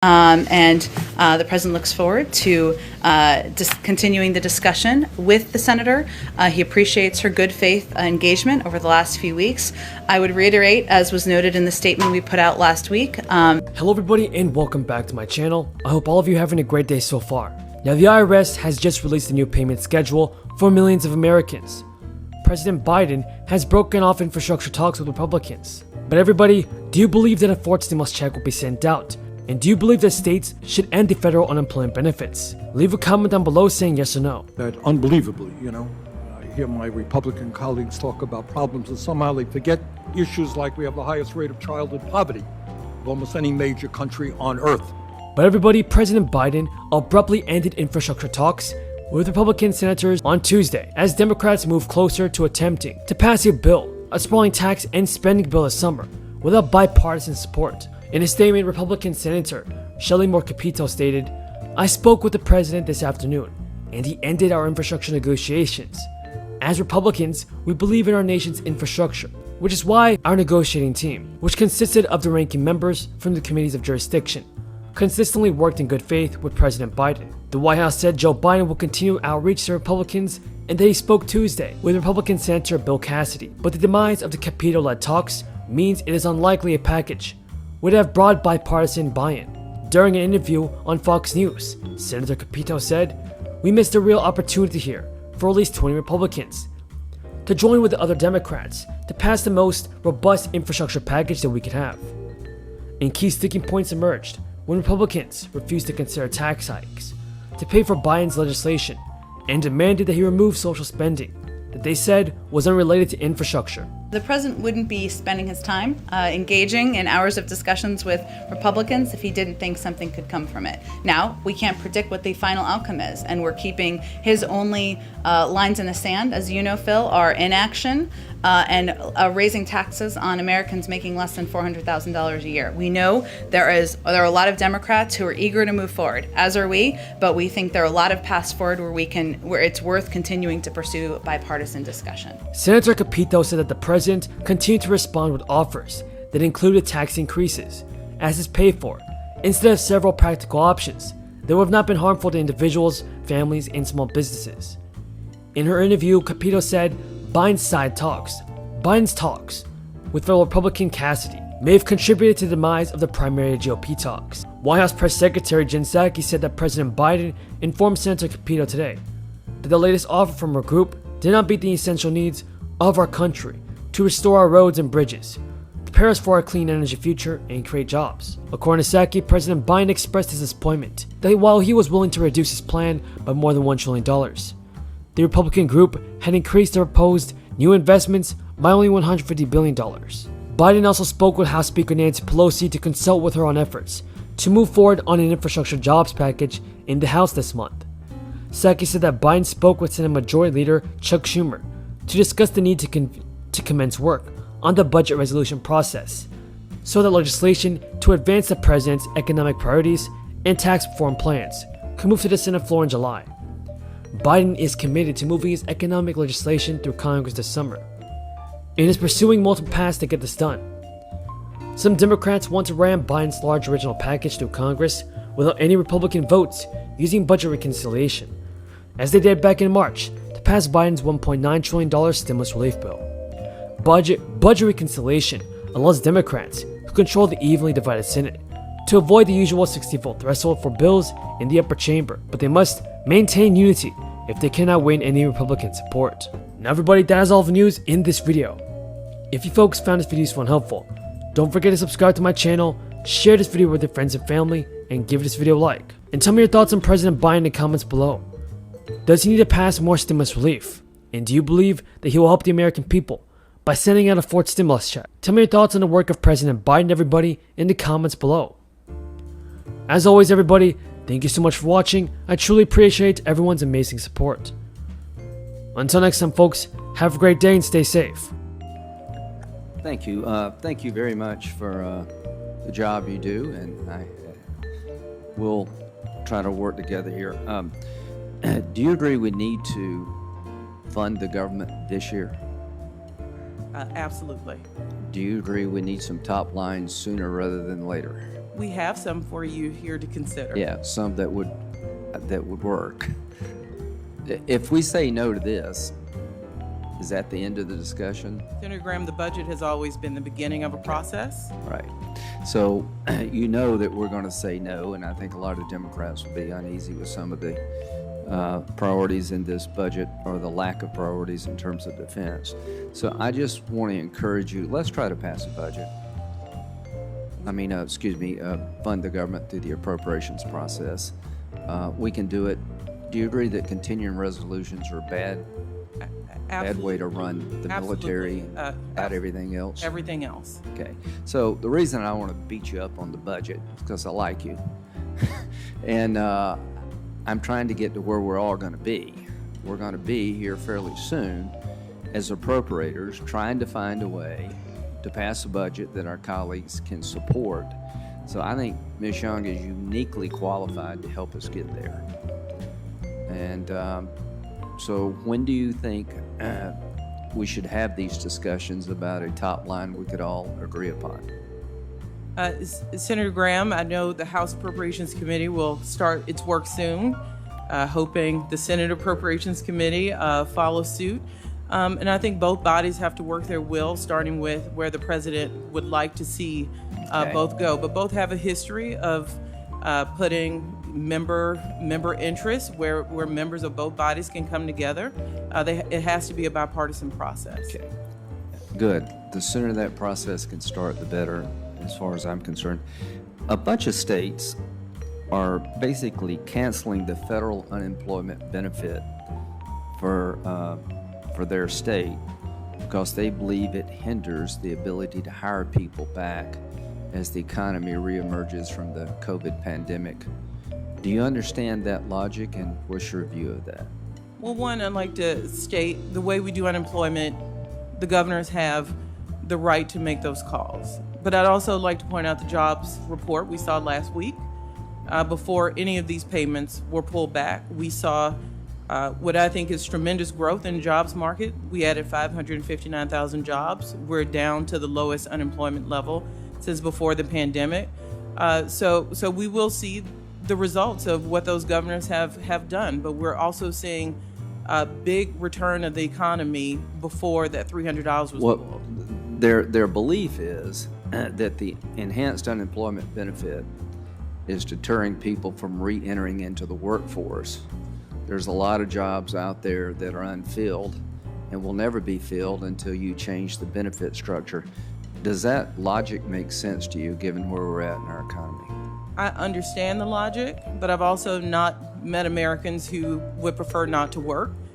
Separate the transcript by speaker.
Speaker 1: And the president looks forward to continuing the discussion with the senator. He appreciates her good faith engagement over the last few weeks. I would reiterate, as was noted in the statement we put out last week.
Speaker 2: Hello everybody and welcome back to my channel. I hope all of you are having a great day so far. Now the IRS has just released a new payment schedule for millions of Americans. President Biden has broken off infrastructure talks with Republicans. But everybody, do you believe that a fourth stimulus check will be sent out? And do you believe that states should end the federal unemployment benefits? Leave a comment down below saying yes or no.
Speaker 3: That unbelievably, I hear my Republican colleagues talk about problems and somehow they forget issues like we have the highest rate of childhood poverty of almost any major country on earth.
Speaker 2: But everybody, President Biden abruptly ended infrastructure talks with Republican senators on Tuesday as Democrats move closer to attempting to pass a bill, a sprawling tax and spending bill this summer, without bipartisan support. In a statement, Republican Senator Shelley Moore Capito stated, "I spoke with the president this afternoon, and he ended our infrastructure negotiations. As Republicans, we believe in our nation's infrastructure, which is why our negotiating team, which consisted of the ranking members from the committees of jurisdiction, consistently worked in good faith with President Biden." The White House said Joe Biden will continue outreach to Republicans and that he spoke Tuesday with Republican Senator Bill Cassidy. But the demise of the Capito-led talks means it is unlikely a package would have broad bipartisan buy-in. During an interview on Fox News, Senator Capito said, "We missed a real opportunity here for at least 20 Republicans to join with the other Democrats to pass the most robust infrastructure package that we could have." And key sticking points emerged when Republicans refused to consider tax hikes to pay for Biden's legislation and demanded that he remove social spending that they said was unrelated to infrastructure.
Speaker 1: The president wouldn't be spending his time engaging in hours of discussions with Republicans if he didn't think something could come from it. Now, we can't predict what the final outcome is, and we're keeping his only lines in the sand, as you know, Phil, are inaction and raising taxes on Americans making less than $400,000 a year. We know there are a lot of Democrats who are eager to move forward, as are we, but we think there are a lot of paths forward where it's worth continuing to pursue bipartisan discussion.
Speaker 2: Senator Capito said that the president continued to respond with offers that included tax increases, as is paid for, instead of several practical options that would have not been harmful to individuals, families, and small businesses. In her interview, Capito said Biden's talks with fellow Republican Cassidy may have contributed to the demise of the primary GOP talks. White House Press Secretary Jen Psaki said that President Biden informed Senator Capito today that the latest offer from her group did not meet the essential needs of our country to restore our roads and bridges, prepare us for our clean energy future, and create jobs. According to Psaki, President Biden expressed his disappointment that while he was willing to reduce his plan by more than $1 trillion, the Republican group had increased the proposed new investments by only $150 billion. Biden also spoke with House Speaker Nancy Pelosi to consult with her on efforts to move forward on an infrastructure jobs package in the House this month. Psaki said that Biden spoke with Senate Majority Leader Chuck Schumer to discuss the need to commence work on the budget resolution process so that legislation to advance the president's economic priorities and tax reform plans could move to the Senate floor in July. Biden is committed to moving his economic legislation through Congress this summer and is pursuing multiple paths to get this done. Some Democrats want to ram Biden's large original package through Congress without any Republican votes using budget reconciliation, as they did back in March to pass Biden's $1.9 trillion stimulus relief bill. Budget reconciliation allows Democrats who control the evenly divided Senate to avoid the usual 60-vote threshold for bills in the upper chamber, but they must maintain unity if they cannot win any Republican support. Now everybody, that is all the news in this video. If you folks found this video useful and helpful, don't forget to subscribe to my channel, share this video with your friends and family, and give this video a like. And tell me your thoughts on President Biden in the comments below. Does he need to pass more stimulus relief? And do you believe that he will help the American people by sending out a fourth stimulus check? Tell me your thoughts on the work of President Biden, everybody, in the comments below. As always, everybody, thank you so much for watching. I truly appreciate everyone's amazing support. Until next time, folks, have a great day and stay safe.
Speaker 4: Thank you. Thank you very much for the job you do, and we'll try to work together here. Do you agree we need to fund the government this year?
Speaker 5: Absolutely.
Speaker 4: Do you agree we need some top lines sooner rather than later?
Speaker 5: we have some for you here to consider.
Speaker 4: Yeah, some that would work. If we say no to this, is that the end of the discussion?
Speaker 5: Senator Graham, the budget has always been the beginning of a process.
Speaker 4: Right. So you know that we're going to say no, and I think a lot of Democrats will be uneasy with some of the priorities in this budget, or the lack of priorities in terms of defense. So I just want to encourage you, let's try to pass a budget. Fund the government through the appropriations process. We can do it. Do you agree that continuing resolutions are a bad way to run the military, out everything else?
Speaker 5: Everything else.
Speaker 4: Okay. So the reason I want to beat you up on the budget is because I like you. And I'm trying to get to where we're all going to be. We're going to be here fairly soon as appropriators, trying to find a way to pass a budget that our colleagues can support. So I think Ms. Young is uniquely qualified to help us get there. And so when do you think we should have these discussions about a top line we could all agree upon?
Speaker 5: Senator Graham, I know the House Appropriations Committee will start its work soon, hoping the Senate Appropriations Committee follows suit. And I think both bodies have to work their will, starting with where the president would like to see both go. But both have a history of putting member interests where members of both bodies can come together. It has to be a bipartisan process.
Speaker 4: Okay. Good. The sooner that process can start, the better, as far as I'm concerned. A bunch of states are basically canceling the federal unemployment benefit for their state because they believe it hinders the ability to hire people back as the economy reemerges from the COVID pandemic. Do you understand that logic, and what's your view of that?
Speaker 5: Well, one, I'd like to state the way we do unemployment, the governors have the right to make those calls. But I'd also like to point out the jobs report we saw last week. Before any of these payments were pulled back, we saw what I think is tremendous growth in the jobs market. We added 559,000 jobs. We're down to the lowest unemployment level since before the pandemic. So we will see the results of what those governors have done, but we're also seeing a big return of the economy before that $300 was pulled.
Speaker 4: Their belief is that the enhanced unemployment benefit is deterring people from re-entering into the workforce. There's a lot of jobs out there that are unfilled and will never be filled until you change the benefit structure. Does that logic make sense to you, given where we're at in our economy?
Speaker 5: I understand the logic, but I've also not met Americans who would prefer not to work.